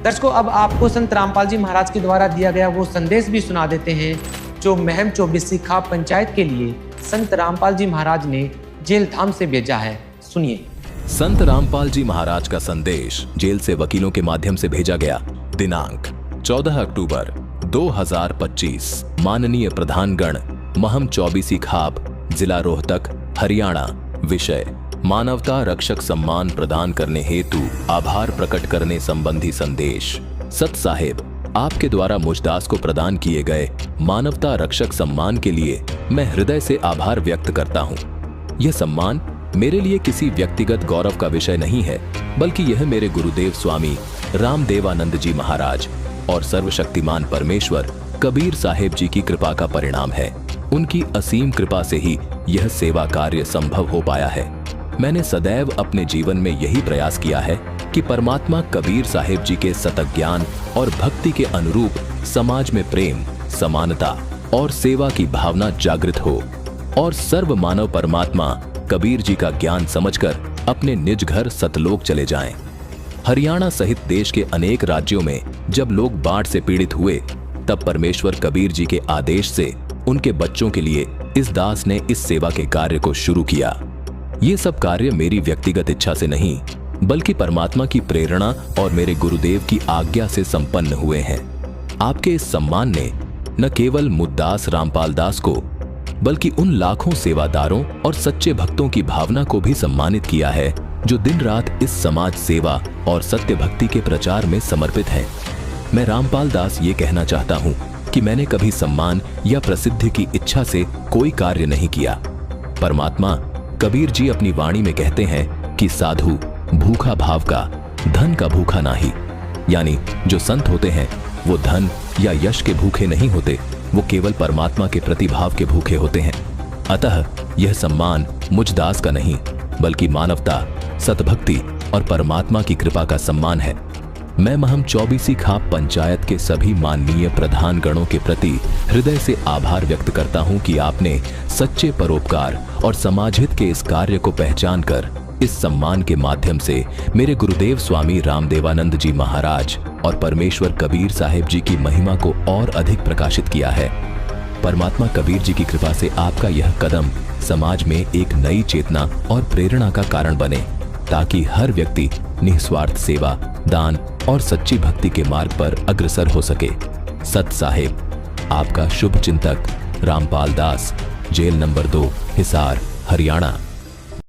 दर्शकों, अब आपको संत रामपाल जी महाराज के द्वारा दिया गया वो संदेश भी सुना देते हैं जो महम 24 खाप पंचायत के लिए संत रामपाल जी महाराज ने जेल धाम से भेजा है। सुनिए। संत रामपाल जी महाराज का संदेश जेल से वकीलों के माध्यम से भेजा गया। दिनांक 14 अक्टूबर 2025। माननीय प्रधानगण, महम 24 खाप, जिला रोहतक, हरियाणा। विषय: मानवता रक्षक सम्मान प्रदान करने हेतु आभार प्रकट करने संबंधी संदेश। सत साहेब, आपके द्वारा मुझदास को प्रदान किए गए मानवता रक्षक सम्मान के लिए मैं हृदय से आभार व्यक्त करता हूँ। यह सम्मान मेरे लिए किसी व्यक्तिगत गौरव का विषय नहीं है, बल्कि यह मेरे गुरुदेव स्वामी रामदेवानंद जी महाराज और सर्वशक्तिमान परमेश्वर कबीर साहेब जी की कृपा का परिणाम है। उनकी असीम कृपा से ही यह सेवा कार्य संभव हो पाया है। मैंने सदैव अपने जीवन में यही प्रयास किया है कि परमात्मा कबीर साहेब जी के सतत ज्ञान और भक्ति के अनुरूप समाज में प्रेम, समानता और सेवा की भावना जागृत हो और सर्व मानव परमात्मा कबीर जी का ज्ञान समझकर अपने निज घर सतलोक चले जाएं। हरियाणा सहित देश के अनेक राज्यों में जब लोग बाढ़ से पीड़ित हुए, तब परमेश्वर कबीर जी के आदेश से उनके बच्चों के लिए इस दास ने इस सेवा के कार्य को शुरू किया। ये सब कार्य मेरी व्यक्तिगत इच्छा से नहीं, बल्कि परमात्मा की प्रेरणा और मेरे गुरुदेव की आज्ञा से संपन्न हुए हैं। आपके इस सम्मान ने न केवल मुद्दास रामपाल दास को, बल्कि उन लाखों सेवादारों और सच्चे भक्तों की भावना को भी सम्मानित किया है जो दिन रात इस समाज सेवा और सत्य भक्ति के प्रचार में समर्पित हैं। मैं रामपाल दास ये कहना चाहता हूँ कि मैंने कभी सम्मान या प्रसिद्धि की इच्छा से कोई कार्य नहीं किया। परमात्मा कबीर जी अपनी वाणी में कहते हैं कि साधु भूखा भाव का, धन का भूखा नाही। यानी जो संत होते हैं वो धन या यश के भूखे नहीं होते, वो केवल परमात्मा के प्रति भाव के भूखे होते हैं। अतः यह सम्मान मुझ दास का नहीं, बल्कि मानवता, सतभक्ति और परमात्मा की कृपा का सम्मान है। मैं महम 24 खाप पंचायत के सभी माननीय प्रधान गणों के प्रति हृदय से आभार व्यक्त करता हूं कि आपने सच्चे परोपकार और समाजहित के इस कार्य को पहचान कर इस सम्मान के माध्यम से मेरे गुरुदेव स्वामी रामदेवानंद जी महाराज और परमेश्वर कबीर साहेब जी की महिमा को और अधिक प्रकाशित किया है। परमात्मा कबीर जी की कृपा से आपका यह कदम समाज में एक नई चेतना और प्रेरणा का कारण बने, ताकि हर व्यक्ति निस्वार्थ सेवा, दान और सच्ची भक्ति के मार्ग पर अग्रसर हो सके। सत साहेब, आपका शुभ चिंतक रामपाल दास, जेल नंबर 2, हिसार, हरियाणा।